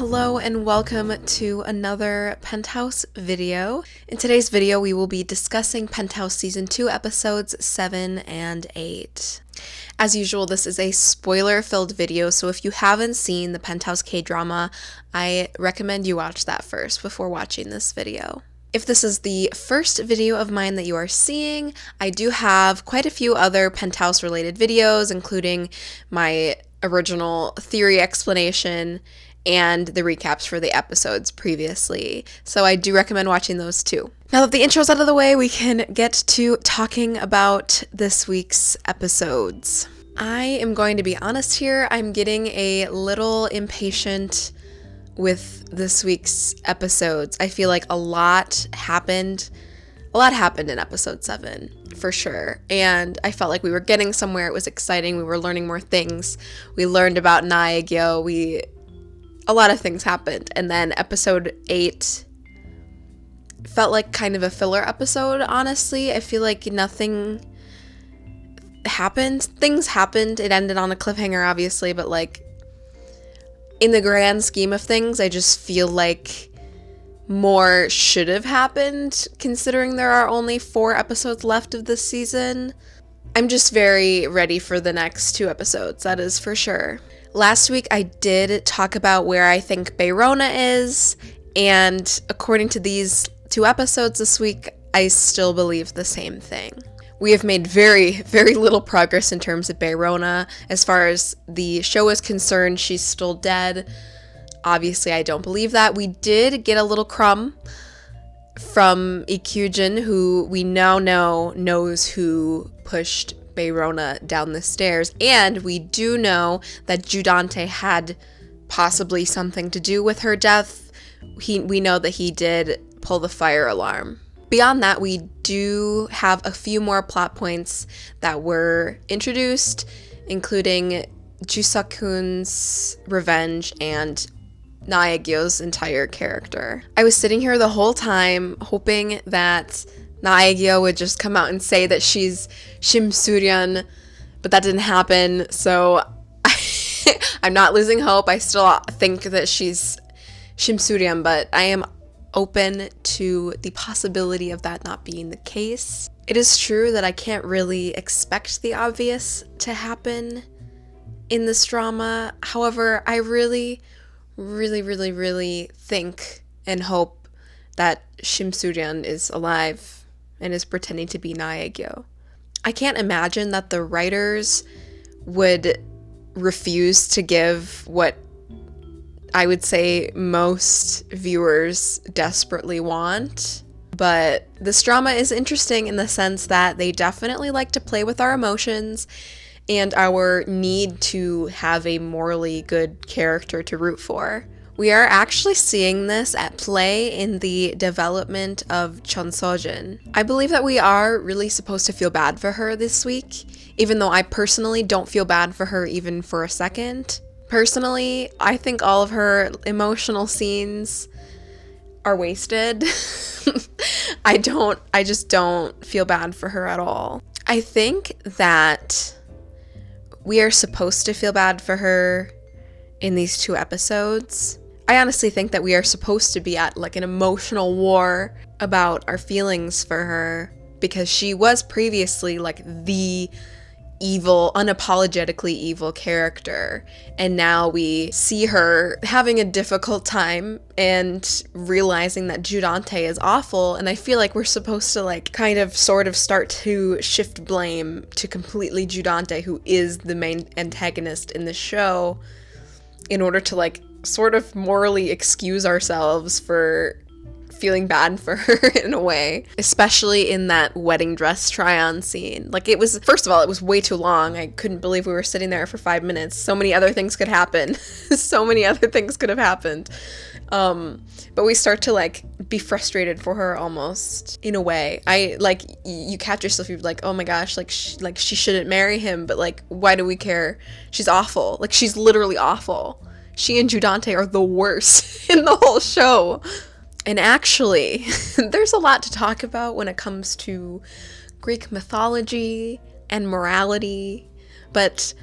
Hello and welcome to another Penthouse video. In today's video, we will be discussing Penthouse Season 2 episodes 7 and 8. As usual, this is a spoiler-filled video, so if you haven't seen the Penthouse K-drama, I recommend you watch that first before watching this video. If this is the first video of mine that you are seeing, I do have quite a few other Penthouse-related videos, including my original theory explanation and the recaps for the episodes previously, so I do recommend watching those too. Now that the intro's out of the way, we can get to talking about this week's episodes. I am going to be honest here, I'm getting a little impatient with this week's episodes. I feel like a lot happened in episode 7, for sure, and I felt like we were getting somewhere. It was exciting, we were learning more things, we learned about Na Aegyo, a lot of things happened, and then episode 8 felt like kind of a filler episode, honestly. I feel like nothing happened. Things happened, it ended on a cliffhanger, obviously, but like, in the grand scheme of things, I just feel like more should have happened, considering there are only 4 episodes left of this season. I'm just very ready for the next 2 episodes, that is for sure. Last week I did talk about where I think Bae Rona is, and according to these 2 episodes this week, I still believe the same thing. We have made very, very little progress in terms of Bae Rona. As far as the show is concerned, she's still dead. Obviously, I don't believe that. We did get a little crumb from Lee Kyujin, who we now know knows who pushed Bae Rona down the stairs, and we do know that Joo Dantae had possibly something to do with her death. We know that he did pull the fire alarm. Beyond that, we do have a few more plot points that were introduced, including Joo Seokhoon's revenge and Na Aegyo's entire character. I was sitting here the whole time hoping that Na Aegyo would just come out and say that she's Shim Suryeon, but that didn't happen, so I'm not losing hope. I still think that she's Shim Suryeon, but I am open to the possibility of that not being the case. It is true that I can't really expect the obvious to happen in this drama. However, I really think and hope that Shim Suryeon is alive and is pretending to be Na Aegyo. I can't imagine that the writers would refuse to give what I would say most viewers desperately want. But this drama is interesting in the sense that they definitely like to play with our emotions and our need to have a morally good character to root for. We are actually seeing this at play in the development of Chon Sojin. I believe that we are really supposed to feel bad for her this week, even though I personally don't feel bad for her even for a second. Personally, I think all of her emotional scenes are wasted. I just don't feel bad for her at all. I think that we are supposed to feel bad for her in these 2 episodes. I honestly think that we are supposed to be at like an emotional war about our feelings for her, because she was previously like the evil, unapologetically evil character, and now we see her having a difficult time and realizing that Joo Dantae is awful, and I feel like we're supposed to like kind of sort of start to shift blame to completely Joo Dantae, who is the main antagonist in the show, in order to like sort of morally excuse ourselves for feeling bad for her in a way, especially in that wedding dress try-on scene. Like, it was, first of all, it was way too long. I couldn't believe we were sitting there for 5 minutes. So many other things could happen. So many other things could have happened. But we start to like be frustrated for her almost in a way. I like, you catch yourself, you're like, oh my gosh, like she shouldn't marry him, but like, why do we care? She's awful. Like, she's literally awful. She and Joo Dantae are the worst in the whole show. And actually, there's a lot to talk about when it comes to Greek mythology and morality, but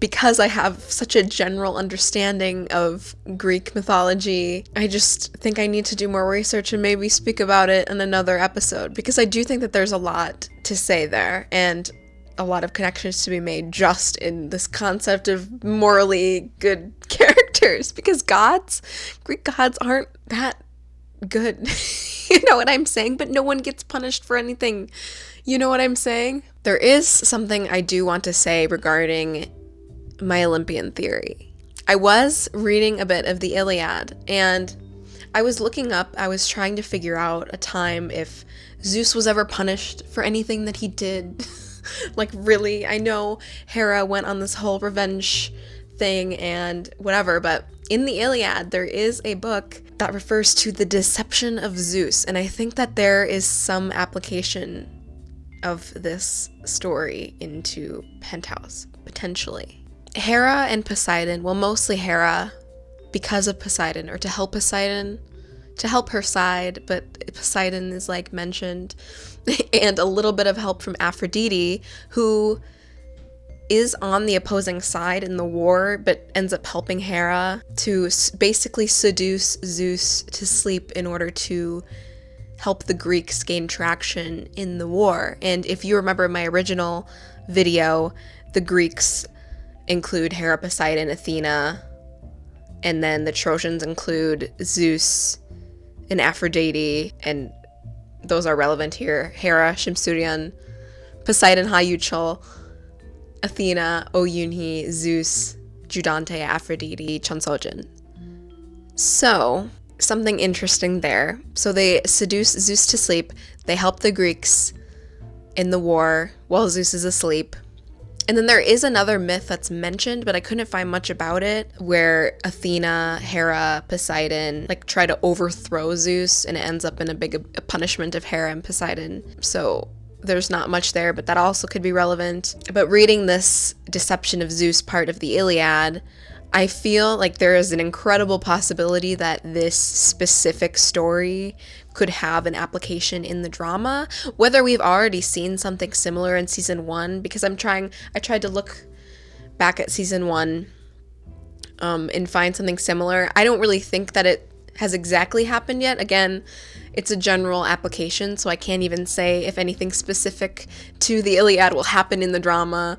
because I have such a general understanding of Greek mythology, I just think I need to do more research and maybe speak about it in another episode, because I do think that there's a lot to say there and a lot of connections to be made just in this concept of morally good characters, because Greek gods aren't that good. You know what I'm saying? But no one gets punished for anything. You know what I'm saying? There is something I do want to say regarding my Olympian theory. I was reading a bit of the Iliad, and I was trying to figure out a time if Zeus was ever punished for anything that he did. Like, really, I know Hera went on this whole revenge thing and whatever, but in the Iliad, there is a book that refers to the deception of Zeus, and I think that there is some application of this story into Penthouse, potentially. Hera and Poseidon, well, mostly Hera, because of Poseidon, or to help Poseidon, to help her side, but Poseidon is like mentioned, and a little bit of help from Aphrodite, who is on the opposing side in the war, but ends up helping Hera to basically seduce Zeus to sleep in order to help the Greeks gain traction in the war. And if you remember my original video, the Greeks include Hera, Poseidon, Athena, and then the Trojans include Zeus and Aphrodite, and those are relevant here. Hera, Shimsurian, Poseidon, Hayuchul, Athena, Oyunhi, Zeus, Joo Dantae, Aphrodite, Cheonsojin. So, something interesting there. So they seduce Zeus to sleep, they help the Greeks in the war while Zeus is asleep. And then there is another myth that's mentioned, but I couldn't find much about it, where Athena, Hera, Poseidon try to overthrow Zeus, and it ends up in a punishment of Hera and Poseidon. So there's not much there, but that also could be relevant. But reading this deception of Zeus part of the Iliad, I feel like there is an incredible possibility that this specific story could have an application in the drama, whether we've already seen something similar in season 1, because I tried to look back at season 1 and find something similar. I don't really think that it has exactly happened yet. Again, it's a general application, so I can't even say if anything specific to the Iliad will happen in the drama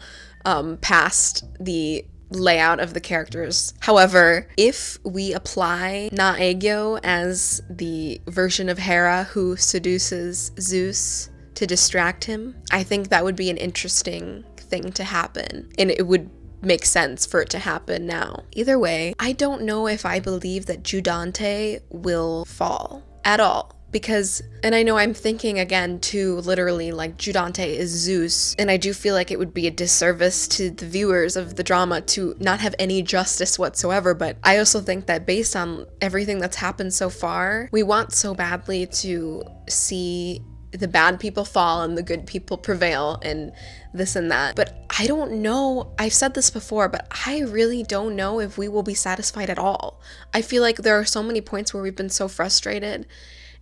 past the layout of the characters. However, if we apply Na Aegyo as the version of Hera who seduces Zeus to distract him, I think that would be an interesting thing to happen, and it would make sense for it to happen now. Either way, I don't know if I believe that Joo Dantae will fall at all. Because, and I know I'm thinking again too, literally, Joo Dantae is Zeus, and I do feel like it would be a disservice to the viewers of the drama to not have any justice whatsoever, but I also think that based on everything that's happened so far, we want so badly to see the bad people fall and the good people prevail and this and that. But I don't know, I've said this before, but I really don't know if we will be satisfied at all. I feel like there are so many points where we've been so frustrated,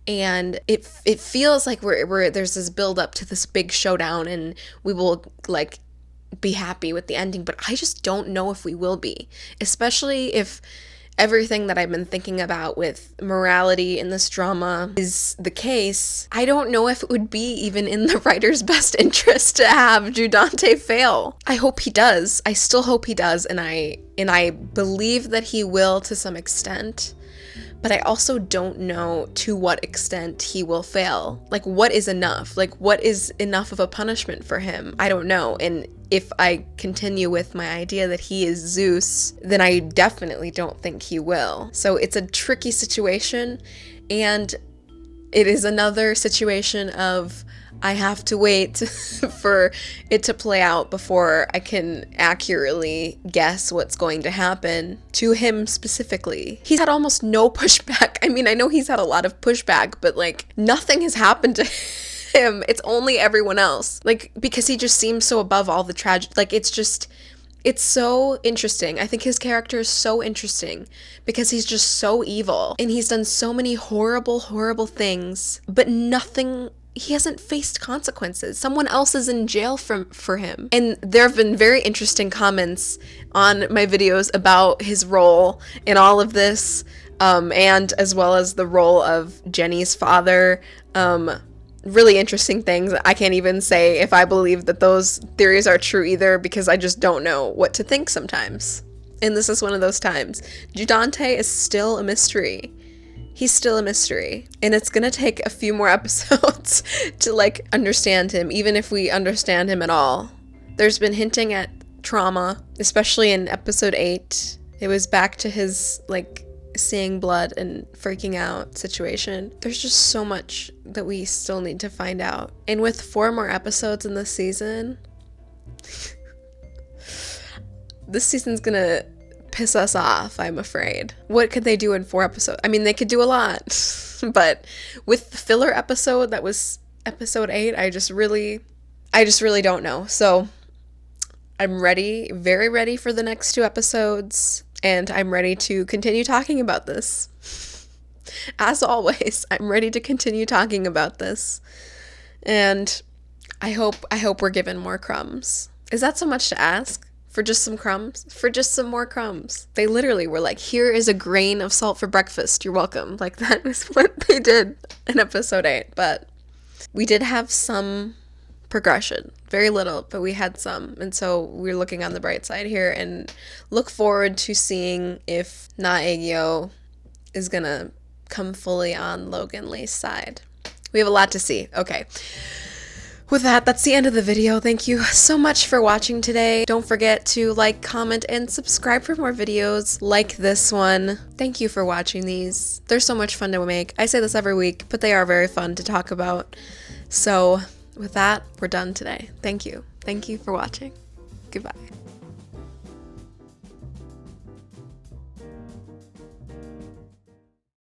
and it feels like we're there's this build up to this big showdown, and we will be happy with the ending, but I just don't know if we will be, especially if everything that I've been thinking about with morality in this drama is the case. I don't know if it would be even in the writer's best interest to have Joo Dantae fail. I hope he does. I still hope he does, and I believe that he will to some extent. But I also don't know to what extent he will fail. What is enough? What is enough of a punishment for him? I don't know. And if I continue with my idea that he is Zeus, then I definitely don't think he will. So it's a tricky situation, and it is another situation of I have to wait for it to play out before I can accurately guess what's going to happen to him specifically. He's had almost no pushback. I mean, I know he's had a lot of pushback, but nothing has happened to him. It's only everyone else. Because he just seems so above all the tragedy. It's so interesting. I think his character is so interesting because he's just so evil, and he's done so many horrible, horrible things, but nothing he hasn't faced consequences. Someone else is in jail for him. And there have been very interesting comments on my videos about his role in all of this, and as well as the role of Jenny's father. Really interesting things. I can't even say if I believe that those theories are true either, because I just don't know what to think sometimes. And this is one of those times. Joo Dantae is still a mystery. He's still a mystery. And it's gonna take a few more episodes to like understand him, even if we understand him at all. There's been hinting at trauma, especially in episode 8. It was back to his like seeing blood and freaking out situation. There's just so much that we still need to find out. And with 4 more episodes in this season, this season's gonna piss us off, I'm afraid. What could they do in 4 episodes? I mean, they could do a lot, but with the filler episode that was episode 8, I just really don't know. So I'm ready, very ready for the next 2 episodes. And I'm ready to continue talking about this. As always, I'm ready to continue talking about this. And I hope we're given more crumbs. Is that so much to ask? For just some crumbs? For just some more crumbs. They literally were like, here is a grain of salt for breakfast. You're welcome. Like, that is what they did in episode 8. But we did have some progression. Very little, but we had some. And so we're looking on the bright side here and look forward to seeing if Na Aegyo is gonna come fully on Logan Lee's side. We have a lot to see. Okay. With that, that's the end of the video. Thank you so much for watching today. Don't forget to like, comment, and subscribe for more videos like this one. Thank you for watching these. They're so much fun to make. I say this every week, but they are very fun to talk about. So with that, we're done today. Thank you. Thank you for watching. Goodbye.